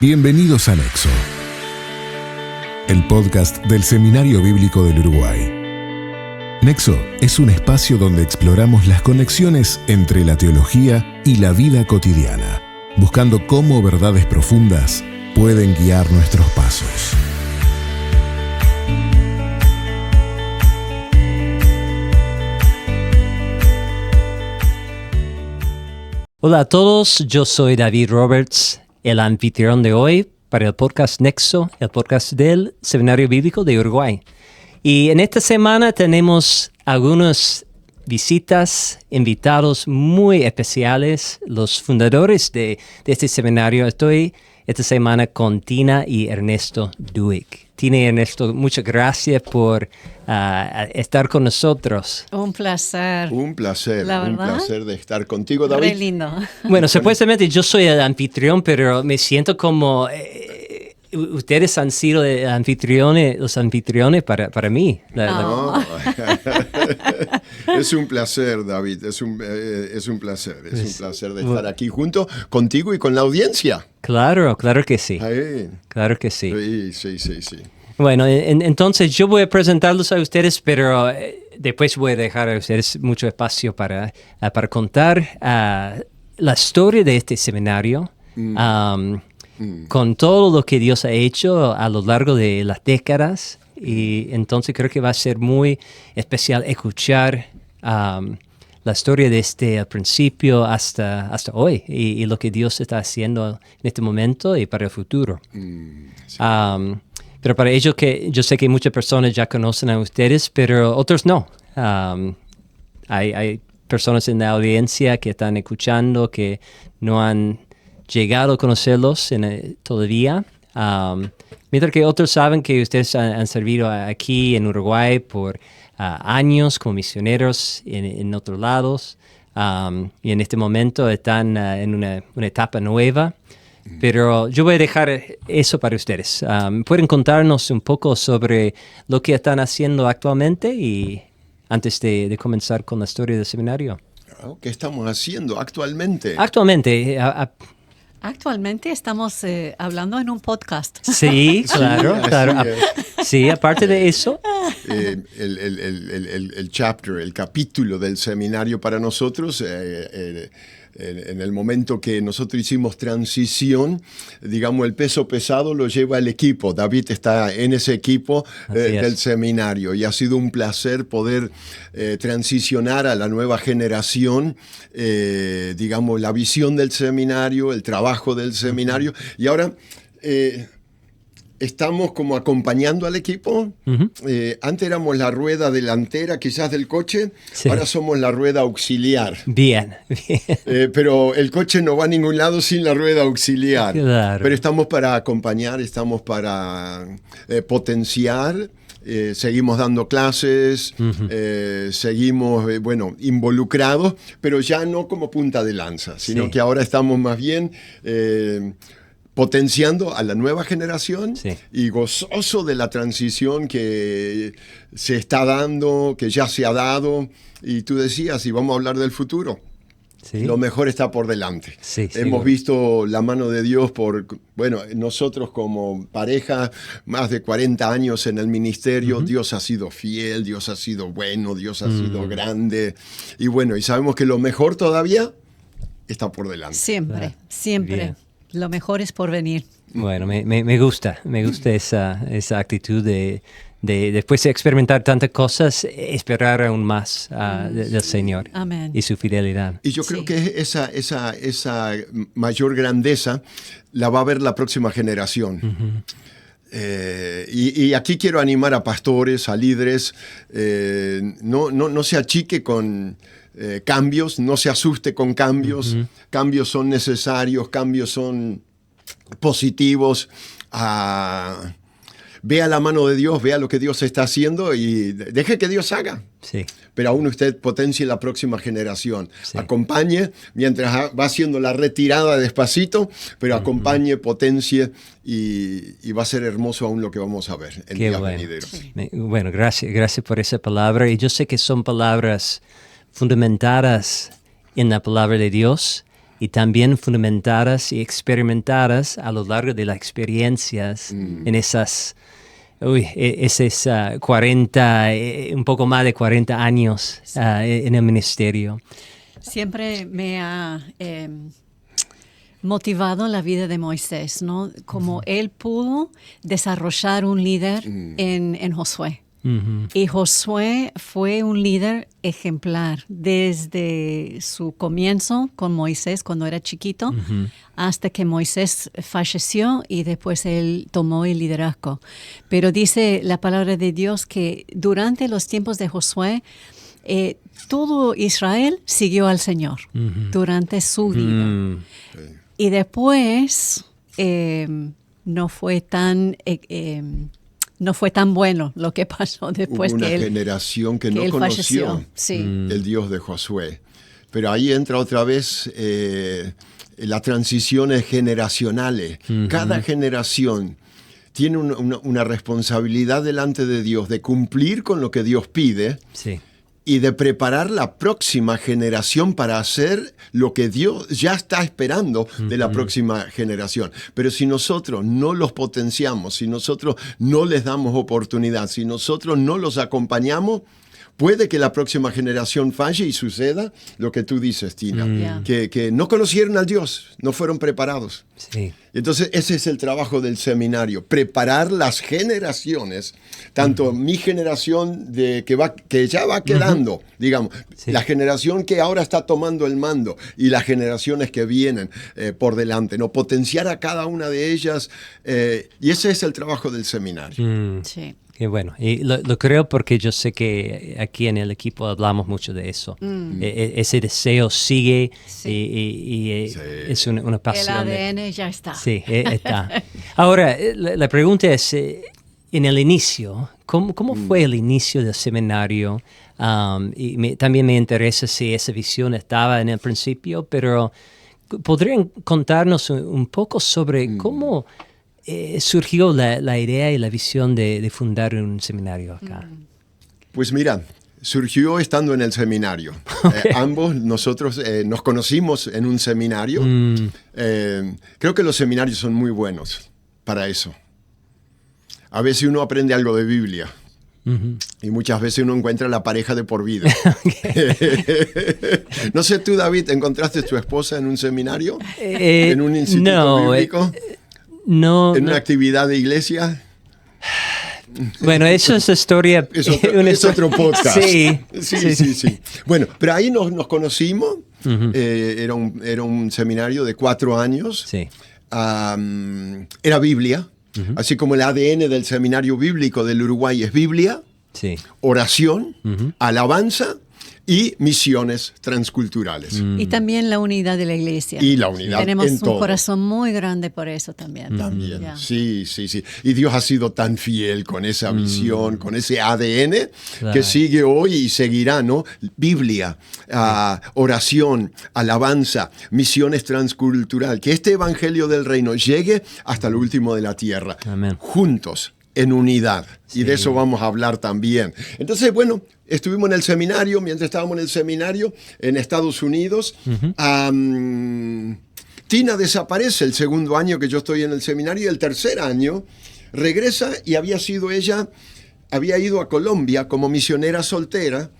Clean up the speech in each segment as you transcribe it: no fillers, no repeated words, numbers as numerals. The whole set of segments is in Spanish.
Bienvenidos a Nexo, el podcast del Seminario Bíblico del Uruguay. Nexo es un espacio donde exploramos las conexiones entre la teología y la vida cotidiana, buscando cómo verdades profundas pueden guiar nuestros pasos. Hola a todos, yo soy David Roberts, el anfitrión de hoy para el podcast Nexo, el podcast del Seminario Bíblico de Uruguay. Y en esta semana tenemos algunas visitas, invitados muy especiales, los fundadores de este seminario. Estoy esta semana con Tina y Ernesto Duick. Tina y Ernesto, muchas gracias por estar con nosotros. Un placer. Un placer, La un verdad, placer de estar contigo, David. re lindo. Bueno, supuestamente yo soy el anfitrión, pero me siento como ustedes han sido los anfitriones para mí. No. Es un placer, David, es un placer de estar aquí junto contigo y con la audiencia. Claro que sí. Ahí. Claro que sí. Sí. Bueno, entonces yo voy a presentarlos a ustedes, pero después voy a dejar a ustedes mucho espacio para contar la historia de este seminario, con todo lo que Dios ha hecho a lo largo de las décadas. Y entonces creo que va a ser muy especial escuchar la historia desde el principio hasta hoy y lo que Dios está haciendo en este momento y para el futuro. Sí. Pero para ello, que yo sé que muchas personas ya conocen a ustedes, pero otros no. Hay personas en la audiencia que están escuchando que no han llegado a conocerlos todavía. Mientras que otros saben que ustedes han servido aquí en Uruguay por años como misioneros en otros lados. Y en este momento están en una etapa nueva. Pero yo voy a dejar eso para ustedes. ¿Pueden contarnos un poco sobre lo que están haciendo actualmente y antes de comenzar con la historia del seminario? ¿Qué estamos haciendo actualmente? Actualmente estamos hablando en un podcast. Sí, claro. Sí, aparte de eso. El capítulo del seminario para nosotros, en el momento que nosotros hicimos transición, digamos, el peso pesado lo lleva el equipo. David está en ese equipo del seminario y ha sido un placer poder transicionar a la nueva generación, digamos, la visión del seminario, el trabajo del seminario. Y ahora estamos como acompañando al equipo. Antes éramos la rueda delantera quizás del coche, sí. Ahora somos la rueda auxiliar. Bien. Pero el coche no va a ningún lado sin la rueda auxiliar. Claro. Pero estamos para acompañar, estamos para potenciar. Seguimos dando clases, seguimos, involucrados, pero ya no como punta de lanza, sino que ahora estamos más bien potenciando a la nueva generación y gozoso de la transición que se está dando, que ya se ha dado. Y tú decías, y vamos a hablar del futuro. Sí. Lo mejor está por delante. Hemos visto la mano de Dios nosotros como pareja, más de 40 años en el ministerio, Dios ha sido fiel, Dios ha sido bueno, Dios ha sido grande. Y y sabemos que lo mejor todavía está por delante. Siempre. Bien. Lo mejor es por venir. Bueno, me gusta esa actitud de después de experimentar tantas cosas, esperar aún más del Señor. Amén. Y su fidelidad. Y yo creo que esa mayor grandeza la va a ver la próxima generación. Y aquí quiero animar a pastores, a líderes, no se achique con cambios, no se asuste con cambios. Cambios son necesarios, cambios son positivos. Vea la mano de Dios, vea lo que Dios está haciendo y deje que Dios haga. Sí. Pero aún usted potencie la próxima generación. Sí. Acompañe mientras va haciendo la retirada despacito, pero acompañe, potencie y va a ser hermoso aún lo que vamos a ver en días venideros. Sí. Bueno, gracias por esa palabra. Y yo sé que son palabras fundamentadas en la palabra de Dios. y también fundamentadas y experimentadas a lo largo de las experiencias en esas 40, un poco más de 40 años en el ministerio. Siempre me ha motivado la vida de Moisés, ¿no? Como él pudo desarrollar un líder en Josué. Y Josué fue un líder ejemplar desde su comienzo con Moisés cuando era chiquito hasta que Moisés falleció y después él tomó el liderazgo. Pero dice la palabra de Dios que durante los tiempos de Josué todo Israel siguió al Señor durante su vida. Y después no fue tan bueno lo que pasó después. Hubo una generación que no conoció el Dios de Josué. Pero ahí entra otra vez las transiciones generacionales. Cada generación tiene una responsabilidad delante de Dios de cumplir con lo que Dios pide. Sí. Y de preparar la próxima generación para hacer lo que Dios ya está esperando de la próxima generación. Pero si nosotros no los potenciamos, si nosotros no les damos oportunidad, si nosotros no los acompañamos, puede que la próxima generación falle y suceda lo que tú dices, Tina, que no conocieron al Dios, no fueron preparados. Sí. Entonces ese es el trabajo del seminario, preparar las generaciones, tanto mi generación que ya va quedando, digamos, la generación que ahora está tomando el mando y las generaciones que vienen por delante, ¿no? Potenciar a cada una de ellas, y ese es el trabajo del seminario. Sí. Qué bueno, y lo creo porque yo sé que aquí en el equipo hablamos mucho de eso. Ese deseo sigue y es una pasión. El ADN ya está. Sí, está. Ahora, la pregunta es, en el inicio, ¿cómo fue el inicio del seminario? También me interesa si esa visión estaba en el principio, pero ¿podrían contarnos un poco sobre cómo surgió la idea y la visión de fundar un seminario acá? Pues mira, surgió estando en el seminario. Ambos nosotros nos conocimos en un seminario. Creo que los seminarios son muy buenos para eso. A veces uno aprende algo de Biblia. Y muchas veces uno encuentra la pareja de por vida. No sé, tú, David, ¿encontraste tu esposa en un seminario? ¿En un instituto bíblico? No. ¿En una actividad de iglesia? Bueno, eso es historia. Es otro podcast. Sí. Bueno, pero ahí nos conocimos. Era un seminario de 4 años. Sí. Era Biblia. Así como el ADN del seminario bíblico del Uruguay es Biblia, oración, alabanza y misiones transculturales. Y también la unidad de la iglesia. Y la unidad Tenemos en un todo. corazón muy grande por eso también. También, sí. Y Dios ha sido tan fiel con esa visión, con ese ADN, que sigue hoy y seguirá, ¿no? Biblia, oración, alabanza, misiones transcultural. Que este evangelio del reino llegue hasta lo último de la tierra. Amén. Juntos, en unidad. Y de eso vamos a hablar también. Entonces, bueno, estuvimos en el seminario, mientras estábamos en el seminario en Estados Unidos. Tina desaparece el segundo año que yo estoy en el seminario, y el tercer año regresa, y había ido a Colombia como misionera soltera.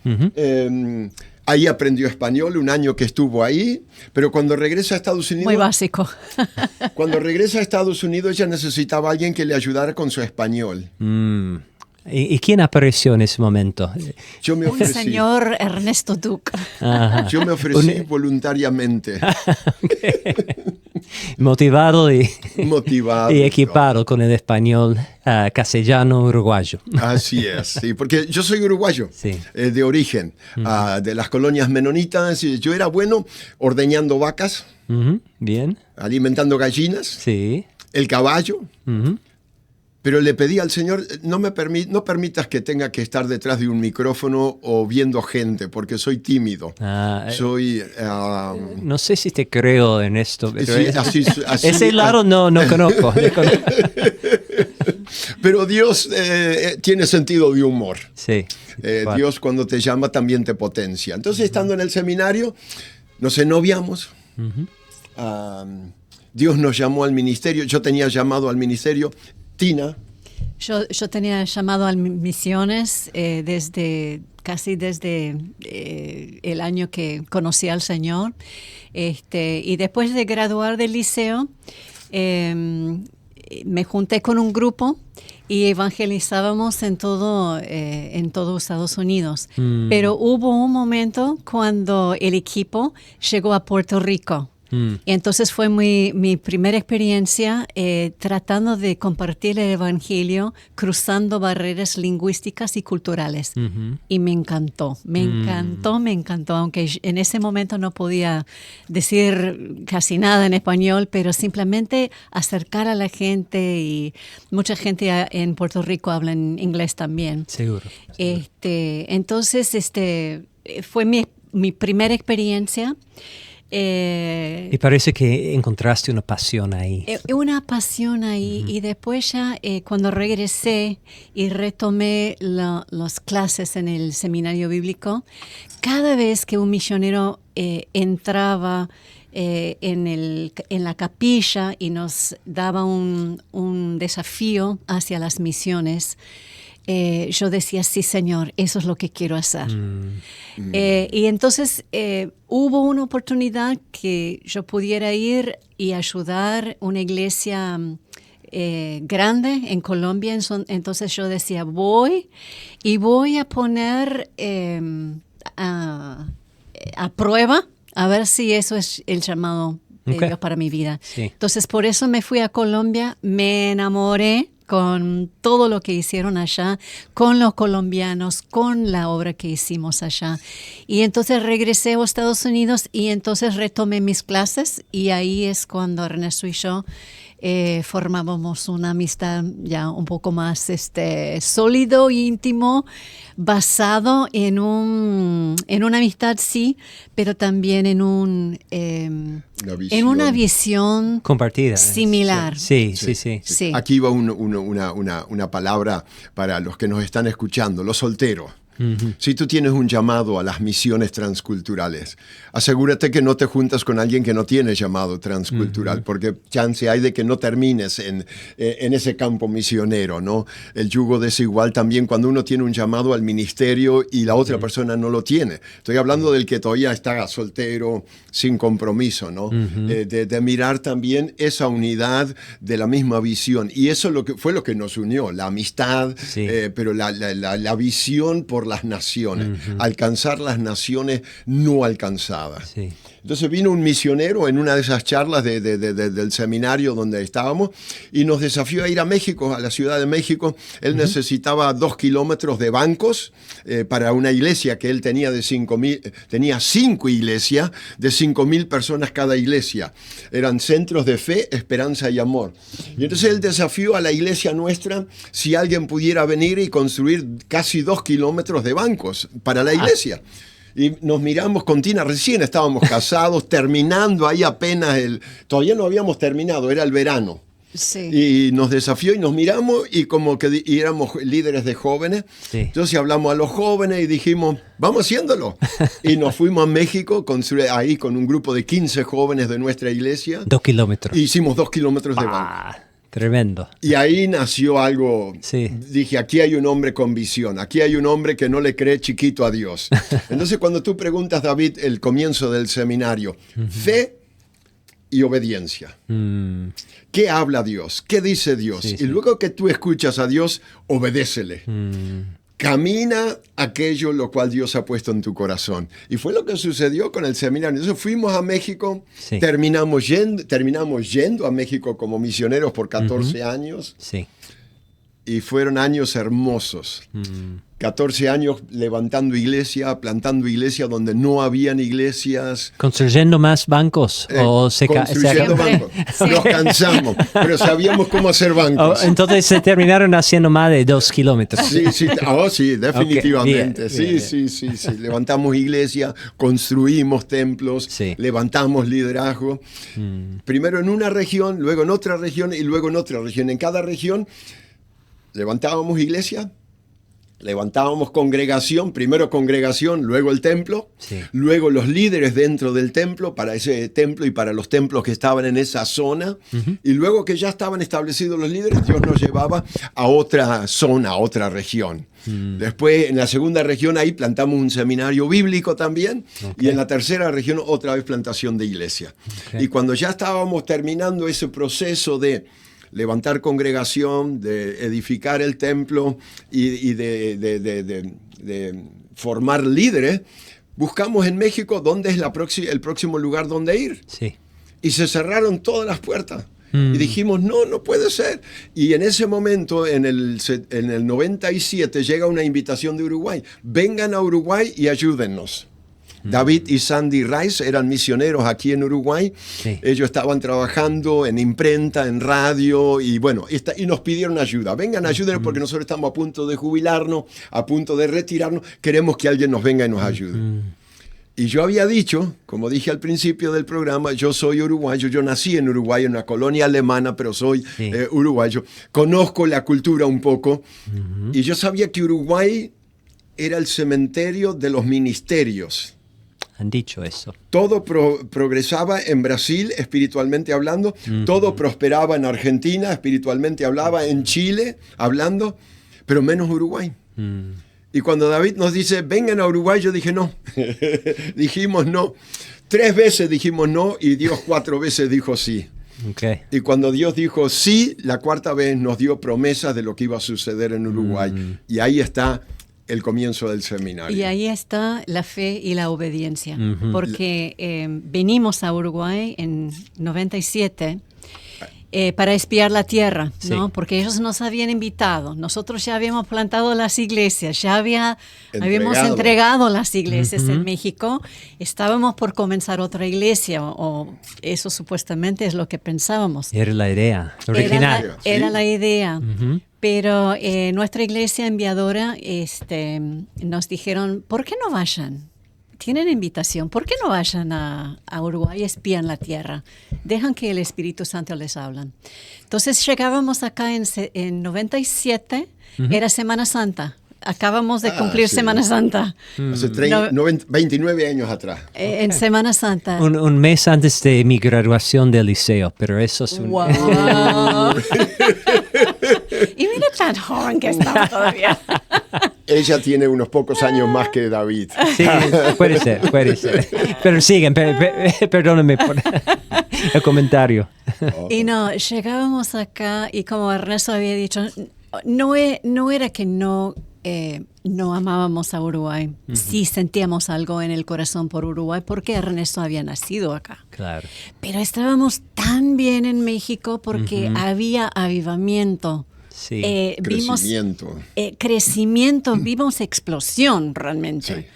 Ahí aprendió español, un año que estuvo ahí, pero cuando regresa a Estados Unidos... Muy básico. Cuando regresa a Estados Unidos, ella necesitaba a alguien que le ayudara con su español. ¿Y quién apareció en ese momento? Yo me ofrecí. Un señor Ernesto Duque. Yo me ofrecí voluntariamente. Motivado y equipado no. con el español castellano uruguayo. Así es, sí, porque yo soy uruguayo, de origen, de las colonias menonitas. Yo era bueno ordeñando vacas, bien, alimentando gallinas, el caballo. Pero le pedí al Señor, no permitas que tenga que estar detrás de un micrófono o viendo gente, porque soy tímido. No sé si te creo en esto, pero así, ese lado no conozco. Pero Dios tiene sentido de humor. Sí. Dios cuando te llama también te potencia. Entonces, estando en el seminario, nos ennoviamos. Dios nos llamó al ministerio. Yo tenía llamado al ministerio. Tina. Yo tenía llamado a misiones casi desde el año que conocí al Señor. Y después de graduar del liceo, me junté con un grupo y evangelizábamos en todo Estados Unidos. Pero hubo un momento cuando el equipo llegó a Puerto Rico. Y entonces fue mi primera experiencia tratando de compartir el evangelio, cruzando barreras lingüísticas y culturales. Y me encantó, me encantó, aunque en ese momento no podía decir casi nada en español, pero simplemente acercar a la gente, y mucha gente en Puerto Rico habla en inglés también. Seguro. Entonces, fue mi primera experiencia. Y parece que encontraste una pasión ahí. Una pasión ahí. Y después ya cuando regresé y retomé las clases en el seminario bíblico, cada vez que un misionero entraba en la capilla y nos daba un desafío hacia las misiones, yo decía, sí, Señor, eso es lo que quiero hacer. Y entonces hubo una oportunidad que yo pudiera ir y ayudar una iglesia grande en Colombia. Entonces yo decía, voy a poner a prueba a ver si eso es el llamado de Dios para mi vida. Sí. Entonces por eso me fui a Colombia, me enamoré con todo lo que hicieron allá, con los colombianos, con la obra que hicimos allá. Y entonces regresé a Estados Unidos y entonces retomé mis clases, y ahí es cuando Ernesto y yo formábamos una amistad ya un poco más sólido e íntimo, basado en una amistad, sí, pero también en una visión compartida, similar. Sí. Aquí va una palabra para los que nos están escuchando, los solteros. Si tú tienes un llamado a las misiones transculturales, asegúrate que no te juntas con alguien que no tiene llamado transcultural, porque chance hay de que no termines en ese campo misionero, ¿no? El yugo desigual también cuando uno tiene un llamado al ministerio y la otra persona no lo tiene. Estoy hablando del que todavía está soltero, sin compromiso, ¿no? De mirar también esa unidad de la misma visión. Y eso fue lo que nos unió, la amistad, pero la visión por las naciones, alcanzar las naciones no alcanzadas. Sí. Entonces vino un misionero en una de esas charlas del seminario donde estábamos y nos desafió a ir a México, a la Ciudad de México. Él necesitaba 2 kilómetros de bancos para una iglesia que él tenía tenía 5 iglesias de 5,000 personas cada iglesia. Eran centros de fe, esperanza y amor. Y entonces él desafió a la iglesia nuestra si alguien pudiera venir y construir casi 2 kilómetros de bancos para la iglesia. Y nos miramos con Tina, recién estábamos casados, terminando ahí apenas todavía no habíamos terminado, era el verano. Sí. Y nos desafió y nos miramos y como que éramos líderes de jóvenes. Sí. Entonces hablamos a los jóvenes y dijimos, vamos haciéndolo. Y nos fuimos a México ahí con un grupo de 15 jóvenes de nuestra iglesia. 2 kilómetros. Y hicimos 2 kilómetros de banco. Tremendo. Y ahí nació algo. Sí. Dije, aquí hay un hombre con visión, aquí hay un hombre que no le cree chiquito a Dios. Entonces cuando tú preguntas, David, el comienzo del seminario, fe y obediencia. ¿Qué habla Dios? ¿Qué dice Dios? Y luego que tú escuchas a Dios, obedécele. Camina aquello lo cual Dios ha puesto en tu corazón. Y fue lo que sucedió con el seminario. Entonces fuimos a México, terminamos yendo a México como misioneros por 14 años. Sí. Y fueron años hermosos. 14 años levantando iglesia, plantando iglesia donde no habían iglesias. ¿Construyendo más bancos? Construyendo bancos. Nos cansamos, pero sabíamos cómo hacer bancos. Entonces se terminaron haciendo más de 2 kilómetros. Sí, definitivamente. Okay, bien. Sí. Levantamos iglesia, construimos templos, levantamos liderazgo. Primero en una región, luego en otra región y luego en otra región. En cada región levantábamos iglesia, levantábamos congregación, primero congregación, luego el templo, Sí. luego los líderes dentro del templo, para ese templo y para los templos que estaban en esa zona, y luego que ya estaban establecidos los líderes, Dios nos llevaba a otra zona, a otra región. Después, en la segunda región, ahí plantamos un seminario bíblico también, y en la tercera región, otra vez plantación de iglesia. Y cuando ya estábamos terminando ese proceso de levantar congregación, de edificar el templo y de formar líderes, buscamos en México dónde es el próximo lugar donde ir. Sí. Y se cerraron todas las puertas. Y dijimos, no puede ser. Y en ese momento, en el 97, llega una invitación de Uruguay. Vengan a Uruguay y ayúdennos. David y Sandy Rice eran misioneros aquí en Uruguay. Sí. Ellos estaban trabajando en imprenta, en radio, y bueno, y nos pidieron ayuda. Vengan, ayúdenos porque nosotros estamos a punto de jubilarnos, a punto de retirarnos. Queremos que alguien nos venga y nos ayude. Y yo había dicho, como dije al principio del programa, yo soy uruguayo, yo nací en Uruguay, en una colonia alemana, pero soy uruguayo. Conozco la cultura un poco, y yo sabía que Uruguay era el cementerio de los ministerios. Han dicho eso. Todo progresaba en Brasil, espiritualmente hablando. Todo prosperaba en Argentina, espiritualmente hablaba. En Chile, hablando. Pero menos Uruguay. Y cuando David nos dice, vengan a Uruguay, yo dije no. Dijimos no. 3 veces dijimos no y Dios 4 veces dijo sí. Okay. Y cuando Dios dijo sí, la 4ª vez nos dio promesas de lo que iba a suceder en Uruguay. Y ahí está el comienzo del seminario. Y ahí está la fe y la obediencia, porque venimos a Uruguay en 97 para espiar la tierra, ¿no? Sí. Porque ellos nos habían invitado. Nosotros ya habíamos plantado las iglesias, ya habíamos entregado las iglesias en México. Estábamos por comenzar otra iglesia, o eso supuestamente es lo que pensábamos. Era la idea original. Era la idea. Pero nuestra iglesia enviadora nos dijeron, ¿por qué no vayan? Tienen invitación, ¿por qué no vayan a Uruguay y espían la tierra? Dejan que el Espíritu Santo les hablan. Entonces llegábamos acá en 97, era Semana Santa. Acabamos de cumplir Semana Santa. Hace 29 años atrás. En Semana Santa. Un mes antes de mi graduación del liceo, pero eso es un... ¡Wow! Y mira tan joven que estaba todavía. Ella tiene unos pocos años más que David. Sí, puede ser. Pero siguen, perdónenme por el comentario. Y no, llegábamos acá y como Ernesto había dicho, no era que no amábamos a Uruguay. Sí sentíamos algo en el corazón por Uruguay porque Ernesto había nacido acá. Claro. Pero estábamos tan bien en México porque había avivamiento. Sí. Crecimiento, vimos explosión realmente.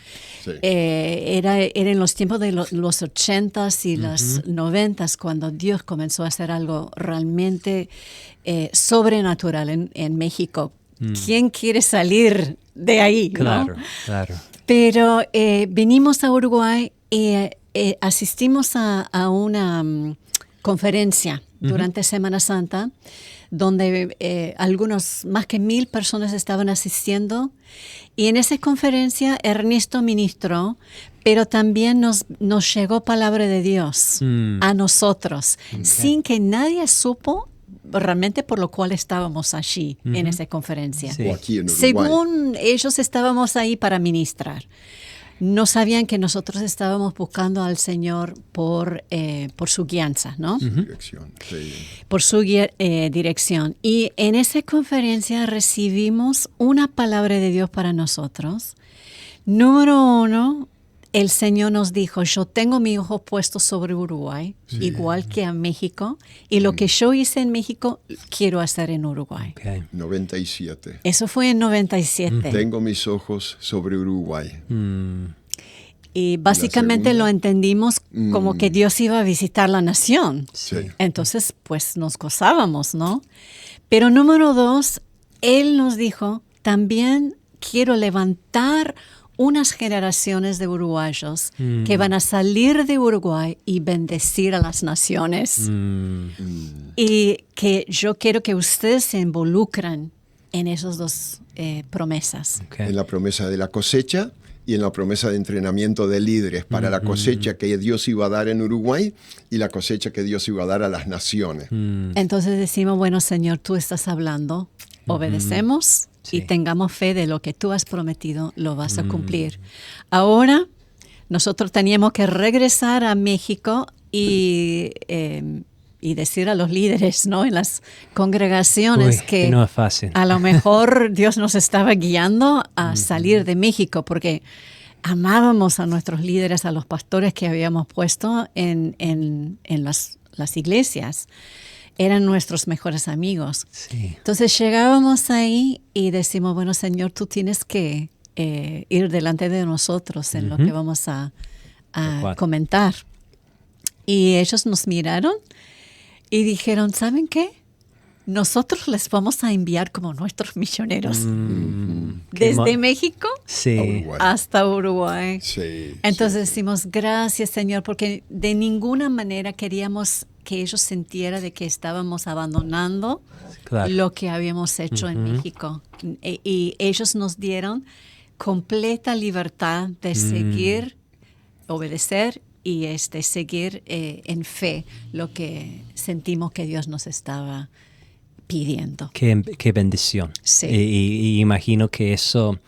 Sí. Era en los tiempos de los 80s y los 90s cuando Dios comenzó a hacer algo realmente sobrenatural en México. ¿Quién quiere salir de ahí? Claro, ¿no? claro. Pero venimos a Uruguay y asistimos a una conferencia durante Semana Santa donde más que 1,000 personas estaban asistiendo. Y en esa conferencia Ernesto ministró, pero también nos llegó palabra de Dios a nosotros, sin que nadie supo realmente por lo cual estábamos allí en esa conferencia. Sí. O aquí en Uruguay. Según ellos estábamos ahí para ministrar. No sabían que nosotros estábamos buscando al Señor por su guianza, ¿no? Dirección, sí. Por su dirección. Y en esa conferencia recibimos una palabra de Dios para nosotros. Número 1, el Señor nos dijo, yo tengo mis ojos puestos sobre Uruguay, igual que a México, y lo que yo hice en México, quiero hacer en Uruguay. Okay. 97. Eso fue en 97. Tengo mis ojos sobre Uruguay. Y básicamente lo entendimos como que Dios iba a visitar la nación. Sí. Entonces, pues nos gozábamos, ¿no? Pero número 2, Él nos dijo, también quiero levantar unas generaciones de uruguayos que van a salir de Uruguay y bendecir a las naciones. Y que yo quiero que ustedes se involucren en esas dos promesas. Okay. En la promesa de la cosecha y en la promesa de entrenamiento de líderes para la cosecha que Dios iba a dar en Uruguay y la cosecha que Dios iba a dar a las naciones. Entonces decimos, bueno, Señor, tú estás hablando, obedecemos y tengamos fe de lo que tú has prometido, lo vas a cumplir. Ahora, nosotros teníamos que regresar a México y decir a los líderes, ¿no?, en las congregaciones que no es fácil. A lo mejor Dios nos estaba guiando a salir de México porque amábamos a nuestros líderes, a los pastores que habíamos puesto en las iglesias. Eran nuestros mejores amigos. Sí. Entonces llegábamos ahí y decimos, bueno, Señor, tú tienes que ir delante de nosotros en lo que vamos a comentar. Y ellos nos miraron y dijeron, ¿saben qué? Nosotros les vamos a enviar como nuestros misioneros. Desde México hasta Uruguay. Sí, Entonces decimos, gracias, Señor, porque de ninguna manera queríamos que ellos sintieran de que estábamos abandonando lo que habíamos hecho en México. Y ellos nos dieron completa libertad de seguir, obedecer y seguir en fe lo que sentimos que Dios nos estaba pidiendo. Qué bendición. Sí. Y imagino que eso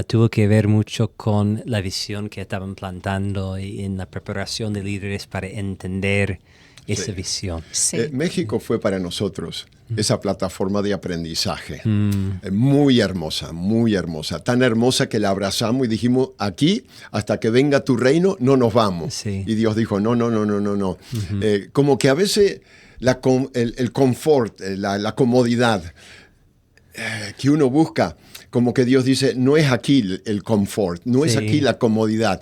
tuvo que ver mucho con la visión que estaban plantando y en la preparación de líderes para entender esa visión. Sí. México fue para nosotros esa plataforma de aprendizaje. Muy hermosa, muy hermosa. Tan hermosa que la abrazamos y dijimos, aquí, hasta que venga tu reino, no nos vamos. Sí. Y Dios dijo, no. Como que a veces el confort, la comodidad que uno busca, como que Dios dice, no es aquí el confort, no es aquí la comodidad.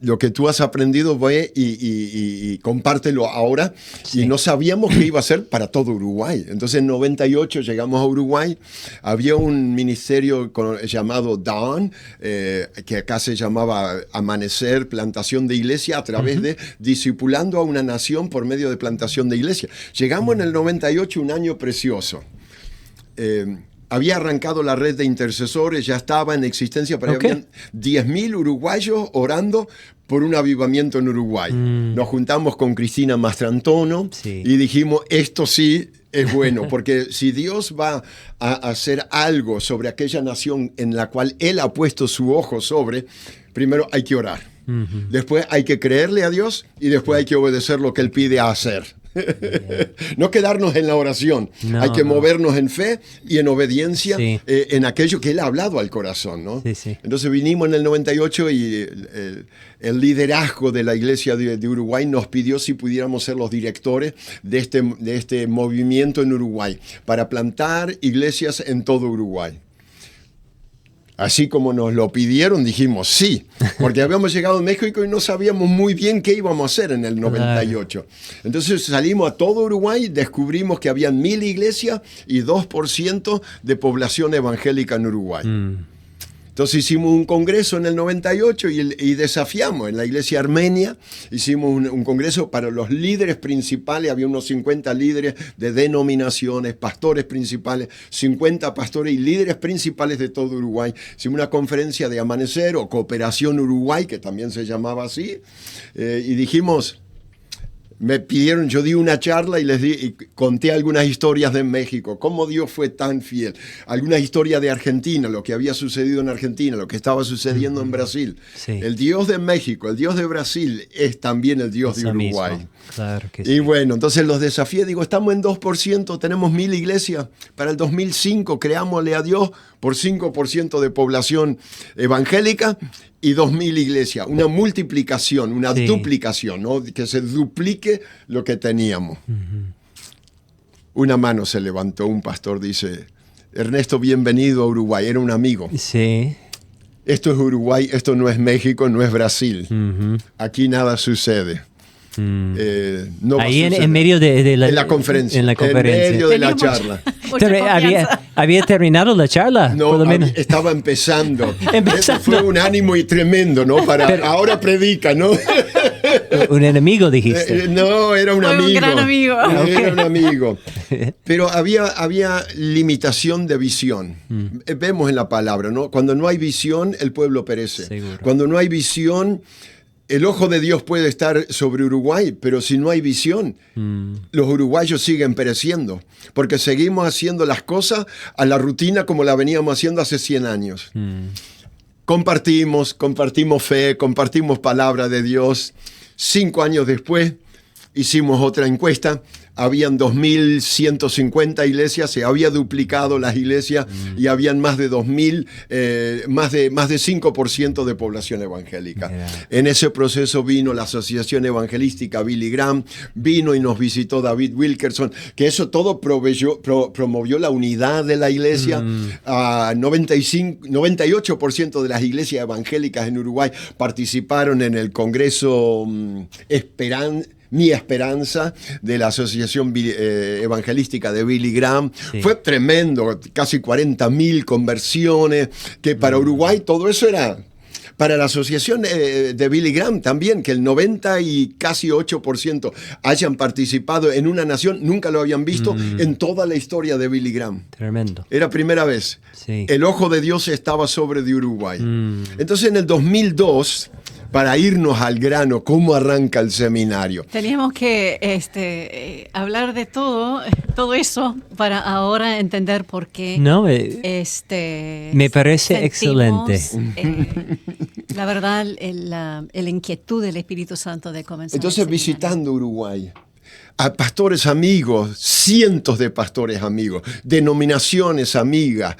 Lo que tú has aprendido, ve y compártelo ahora. Y no sabíamos qué iba a ser para todo Uruguay. Entonces en 98 llegamos a Uruguay. Había un ministerio llamado Dawn, que acá se llamaba Amanecer, plantación de iglesia, a través de discipulando a una nación por medio de plantación de iglesia. Llegamos en el 98, un año precioso. Había arrancado la red de intercesores, ya estaba en existencia, pero habían 10.000 uruguayos orando por un avivamiento en Uruguay. Nos juntamos con Cristina Mastrantono y dijimos, esto sí es bueno, porque si Dios va a hacer algo sobre aquella nación en la cual Él ha puesto su ojo sobre, primero hay que orar. Después hay que creerle a Dios y después hay que obedecer lo que Él pide a hacer. No quedarnos en la oración, hay que movernos en fe y en obediencia en aquello que Él ha hablado al corazón, ¿no? Entonces vinimos en el 98 y el liderazgo de la iglesia de Uruguay nos pidió si pudiéramos ser los directores de este movimiento en Uruguay para plantar iglesias en todo Uruguay. Así como nos lo pidieron, dijimos sí, porque habíamos llegado a México y no sabíamos muy bien qué íbamos a hacer en el 98. Entonces salimos a todo Uruguay, descubrimos que habían 1.000 iglesias y 2% de población evangélica en Uruguay. Entonces hicimos un congreso en el 98 y desafiamos en la iglesia armenia. Hicimos un congreso para los líderes principales. Había unos 50 líderes de denominaciones, pastores principales, 50 pastores y líderes principales de todo Uruguay. Hicimos una conferencia de Amanecer o Cooperación Uruguay, que también se llamaba así. Y dijimos... Me pidieron, yo di una charla y conté algunas historias de México, cómo Dios fue tan fiel. Algunas historias de Argentina, lo que había sucedido en Argentina, lo que estaba sucediendo en Brasil. El Dios de México, el Dios de Brasil es también el Dios de Uruguay. Mismo. Claro que y bueno, entonces los desafié, digo, estamos en 2%, tenemos 1.000 iglesias. Para el 2005 creámosle a Dios por 5% de población evangélica y 2.000 iglesias. Una multiplicación, una duplicación, ¿no? Que se duplique lo que teníamos. Una mano se levantó, un pastor dice, Ernesto, bienvenido a Uruguay. Era un amigo. Sí. Esto es Uruguay, esto no es México, no es Brasil. Aquí nada sucede. No ahí en medio de la conferencia. En la conferencia. En medio de la charla. ¿Había terminado la charla? No, por lo menos. Estaba empezando. Fue un ánimo y tremendo, ¿no? Ahora predica, ¿no? Un enemigo, dijiste. No, era un amigo. Un gran amigo. Era un amigo. Pero había limitación de visión. Vemos en la palabra, ¿no? Cuando no hay visión, el pueblo perece. Seguro. Cuando no hay visión, el ojo de Dios puede estar sobre Uruguay, pero si no hay visión, los uruguayos siguen pereciendo, porque seguimos haciendo las cosas a la rutina como la veníamos haciendo hace 100 años. Compartimos fe, compartimos palabra de Dios. 5 años después hicimos otra encuesta. Habían 2.150 iglesias, se había duplicado las iglesias y habían más de 2.000, más de 5% de población evangélica. En ese proceso vino la Asociación Evangelística Billy Graham, vino y nos visitó David Wilkerson, que eso todo promovió la unidad de la iglesia. 98% de las iglesias evangélicas en Uruguay participaron en el Congreso Mi Esperanza de la Asociación Evangelística de Billy Graham. Sí. Fue tremendo, casi 40.000 conversiones, que para Uruguay todo eso era... Para la asociación de Billy Graham también, que el 90 y casi 8% hayan participado en una nación, nunca lo habían visto en toda la historia de Billy Graham. Tremendo. Era primera vez. Sí. El ojo de Dios estaba sobre de Uruguay. Entonces en el 2002... Para irnos al grano, ¿cómo arranca el seminario? Teníamos que hablar de todo eso para ahora entender por qué. No, me parece excelente. La verdad, la inquietud del Espíritu Santo de comenzar. Entonces, visitando Uruguay, a pastores amigos, cientos de pastores amigos, denominaciones amigas,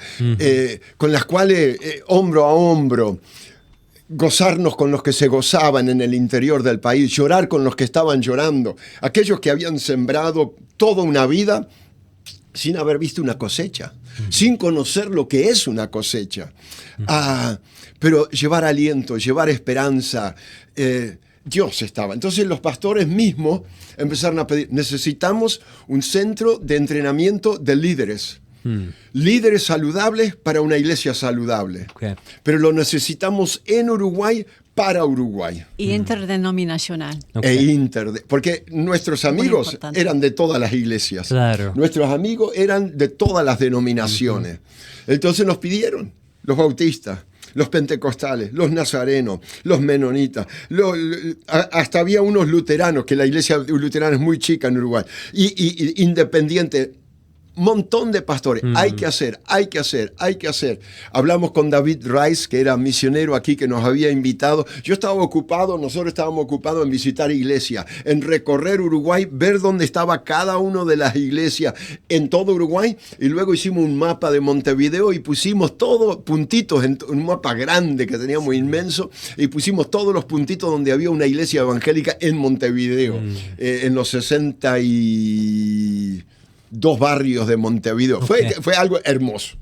con las cuales hombro a hombro, gozarnos con los que se gozaban en el interior del país, llorar con los que estaban llorando, aquellos que habían sembrado toda una vida sin haber visto una cosecha, sin conocer lo que es una cosecha. Pero llevar aliento, llevar esperanza, Dios estaba. Entonces los pastores mismos empezaron a pedir, necesitamos un centro de entrenamiento de líderes. Líderes saludables para una iglesia saludable. Okay. Pero lo necesitamos en Uruguay para Uruguay. Y interdenominacional. Okay. Porque nuestros amigos eran de todas las iglesias. Claro. Nuestros amigos eran de todas las denominaciones. Entonces nos pidieron los bautistas, los pentecostales, los nazarenos, los menonitas, hasta había unos luteranos, que la iglesia luterana es muy chica en Uruguay, y independiente. Montón de pastores. Hay que hacer. Hablamos con David Rice, que era misionero aquí, que nos había invitado. Nosotros estábamos ocupados en visitar iglesias, en recorrer Uruguay, ver dónde estaba cada una de las iglesias en todo Uruguay, y luego hicimos un mapa de Montevideo y pusimos todos puntitos, en un mapa grande que teníamos inmenso, y pusimos todos los puntitos donde había una iglesia evangélica en Montevideo, en los 62 barrios de Montevideo. Okay. Fue algo hermoso.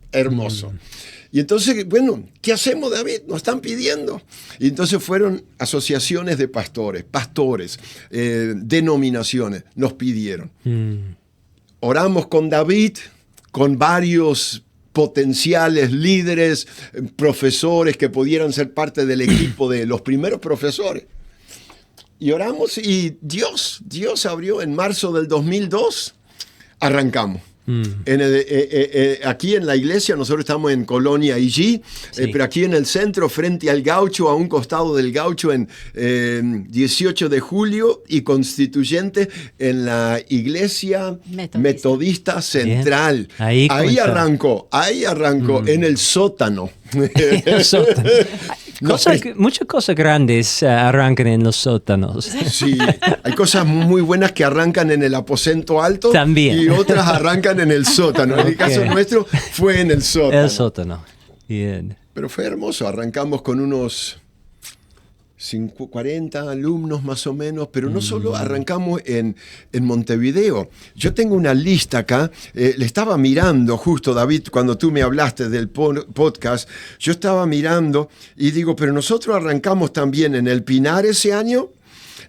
Y entonces, bueno, ¿qué hacemos, David? Nos están pidiendo. Y entonces fueron asociaciones de pastores, denominaciones, nos pidieron. Oramos con David, con varios potenciales líderes, profesores que pudieran ser parte del equipo de los primeros profesores. Y oramos y Dios abrió en marzo del 2002. Arrancamos. Aquí en la iglesia, nosotros estamos en Colonia Iji, pero aquí en el centro, frente al Gaucho, a un costado del Gaucho, en 18 de julio y Constituyente, en la iglesia metodista central. Ahí arrancó, en el sótano. Muchas cosas grandes arrancan en los sótanos. Sí, hay cosas muy buenas que arrancan en el aposento alto. También. Y otras arrancan en el sótano. En el caso nuestro fue en el sótano. El sótano. Bien. Pero fue hermoso. Arrancamos con unos 40 alumnos más o menos, pero no solo arrancamos en Montevideo. Yo tengo una lista acá, le estaba mirando justo, David, cuando tú me hablaste del podcast, yo estaba mirando y digo, pero nosotros arrancamos también en El Pinar ese año,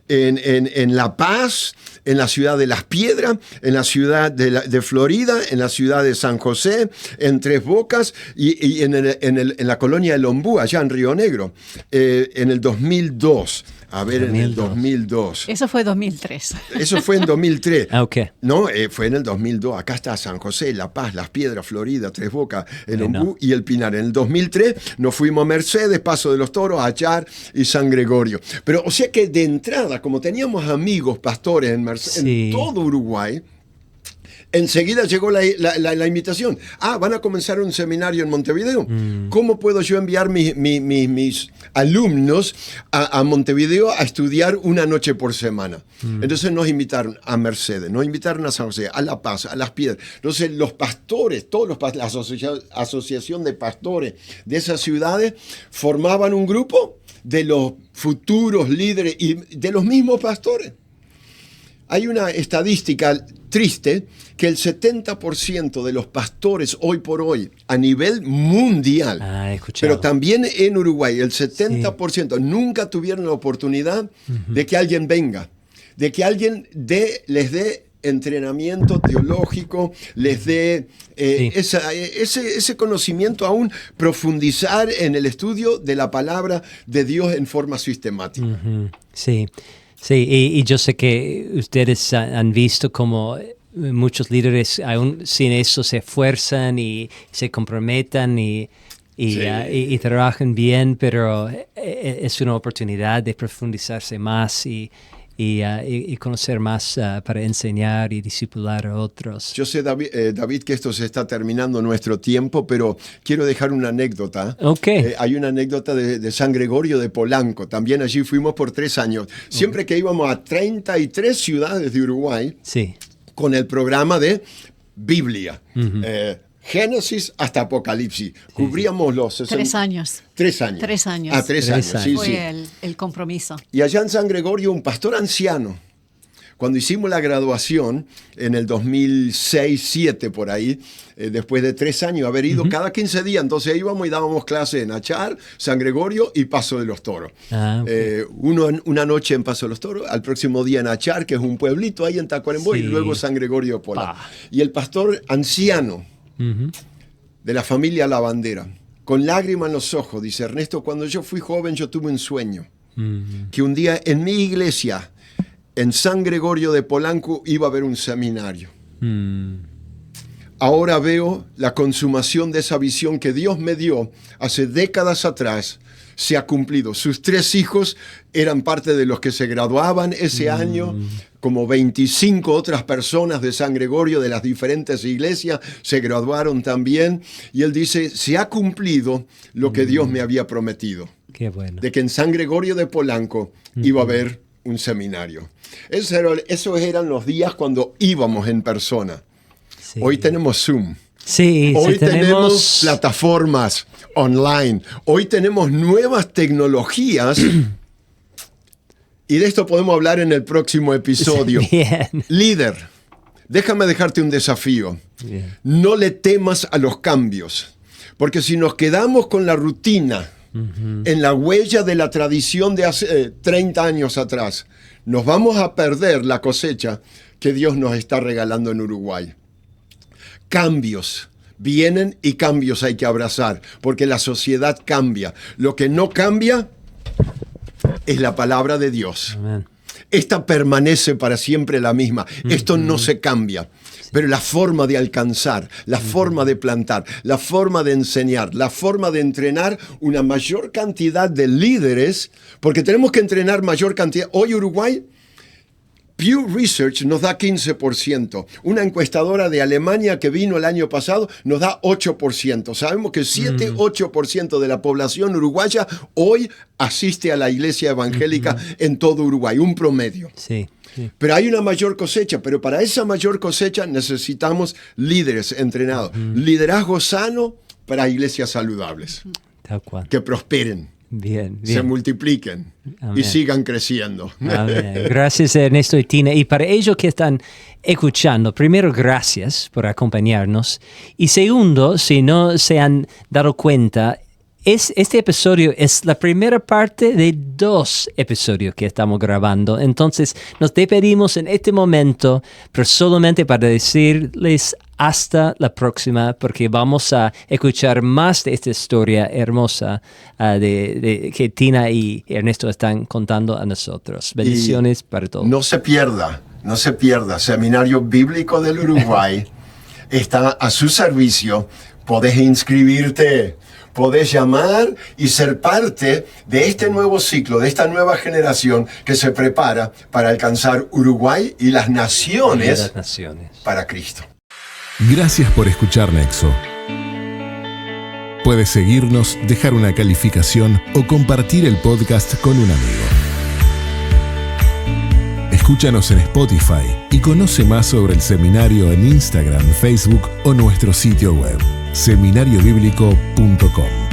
en La Paz, en la ciudad de Las Piedras, en la ciudad de Florida, en la ciudad de San José, en Tres Bocas y en la colonia de Lombú, allá en Río Negro, en el 2002. A ver, 2002. En el 2002. Eso fue 2003. Eso fue en 2003. Okay. No, fue en el 2002. Acá está San José, La Paz, Las Piedras, Florida, Tres Bocas, el Ombú y el Pinar. En el 2003 nos fuimos a Mercedes, Paso de los Toros, Achar y San Gregorio. Pero, o sea que de entrada, como teníamos amigos pastores en Mercedes, en todo Uruguay, enseguida llegó la invitación. Van a comenzar un seminario en Montevideo. ¿Cómo puedo yo enviar mis alumnos a Montevideo a estudiar una noche por semana? Entonces nos invitaron a Mercedes, nos invitaron a San José, a La Paz, a Las Piedras. Entonces los pastores, la asociación de pastores de esas ciudades formaban un grupo de los futuros líderes y de los mismos pastores. Hay una estadística triste que el 70% de los pastores hoy por hoy a nivel mundial, pero también en Uruguay, el 70% nunca tuvieron la oportunidad de que alguien venga, de que alguien les dé entrenamiento teológico, les dé ese conocimiento, aún profundizar en el estudio de la palabra de Dios en forma sistemática. Sí. Sí, y yo sé que ustedes han visto cómo muchos líderes aún sin eso se esfuerzan y se comprometan y trabajan bien, pero es una oportunidad de profundizarse más y conocer más para enseñar y discipular a otros. Yo sé, David, que esto se está terminando nuestro tiempo, pero quiero dejar una anécdota. Okay. Hay una anécdota de San Gregorio de Polanco. También allí fuimos por 3 años. Siempre que íbamos a 33 ciudades de Uruguay, con el programa de Biblia. Génesis hasta Apocalipsis. Cubríamos los 3 años. 3 años. 3 años. 3 años, sí. Fue el compromiso. Y allá en San Gregorio, un pastor anciano, cuando hicimos la graduación en el 2006-2007 por ahí, después de 3 años haber ido cada 15 días, entonces íbamos y dábamos clases en Achar, San Gregorio y Paso de los Toros. Una noche en Paso de los Toros, al próximo día en Achar, que es un pueblito ahí en Tacuarembó, y luego San Gregorio Pola. Y el pastor anciano de la familia La Bandera, con lágrimas en los ojos, dice: Ernesto, cuando yo fui joven yo tuve un sueño, que un día en mi iglesia, en San Gregorio de Polanco, iba a haber un seminario. Ahora veo la consumación de esa visión que Dios me dio hace décadas atrás. Se ha cumplido. Sus 3 hijos eran parte de los que se graduaban ese año, como 25 otras personas de San Gregorio, de las diferentes iglesias, se graduaron también. Y él dice: se ha cumplido lo que Dios me había prometido. Qué bueno. De que en San Gregorio de Polanco iba a haber un seminario. Esos eran los días cuando íbamos en persona. Sí. Hoy tenemos Zoom. Sí, hoy tenemos plataformas online. Hoy tenemos nuevas tecnologías. Y de esto podemos hablar en el próximo episodio. Bien. Líder, déjame dejarte un desafío. Bien. No le temas a los cambios. Porque si nos quedamos con la rutina, en la huella de la tradición de hace 30 años atrás, nos vamos a perder la cosecha que Dios nos está regalando en Uruguay. Cambios vienen y cambios hay que abrazar, porque la sociedad cambia. Lo que no cambia es la palabra de Dios. Amén. Esta permanece para siempre la misma. Esto no se cambia. Pero la forma de alcanzar, la forma de plantar, la forma de enseñar, la forma de entrenar una mayor cantidad de líderes, porque tenemos que entrenar mayor cantidad. Hoy Uruguay, Pew Research nos da 15%. Una encuestadora de Alemania que vino el año pasado nos da 8%. Sabemos que 7-8% de la población uruguaya hoy asiste a la iglesia evangélica en todo Uruguay, un promedio. Sí. Pero hay una mayor cosecha, pero para esa mayor cosecha necesitamos líderes entrenados. Liderazgo sano para iglesias saludables. Tal cual. Que prosperen. Bien. Se multipliquen. Amén. Y sigan creciendo. Amén. Gracias, Ernesto y Tina. Y para ellos que están escuchando, primero, gracias por acompañarnos. Y segundo, si no se han dado cuenta, este episodio es la primera parte de 2 episodios que estamos grabando. Entonces, nos despedimos en este momento, pero solamente para decirles hasta la próxima, porque vamos a escuchar más de esta historia hermosa que Tina y Ernesto están contando a nosotros. Bendiciones para todos. No se pierda. Seminario Bíblico del Uruguay está a su servicio. Podés inscribirte, podés llamar y ser parte de este nuevo ciclo, de esta nueva generación que se prepara para alcanzar Uruguay y las naciones para Cristo. Gracias por escuchar Nexo. Puedes seguirnos, dejar una calificación o compartir el podcast con un amigo. Escúchanos en Spotify y conoce más sobre el seminario en Instagram, Facebook o nuestro sitio web, seminariobiblico.com.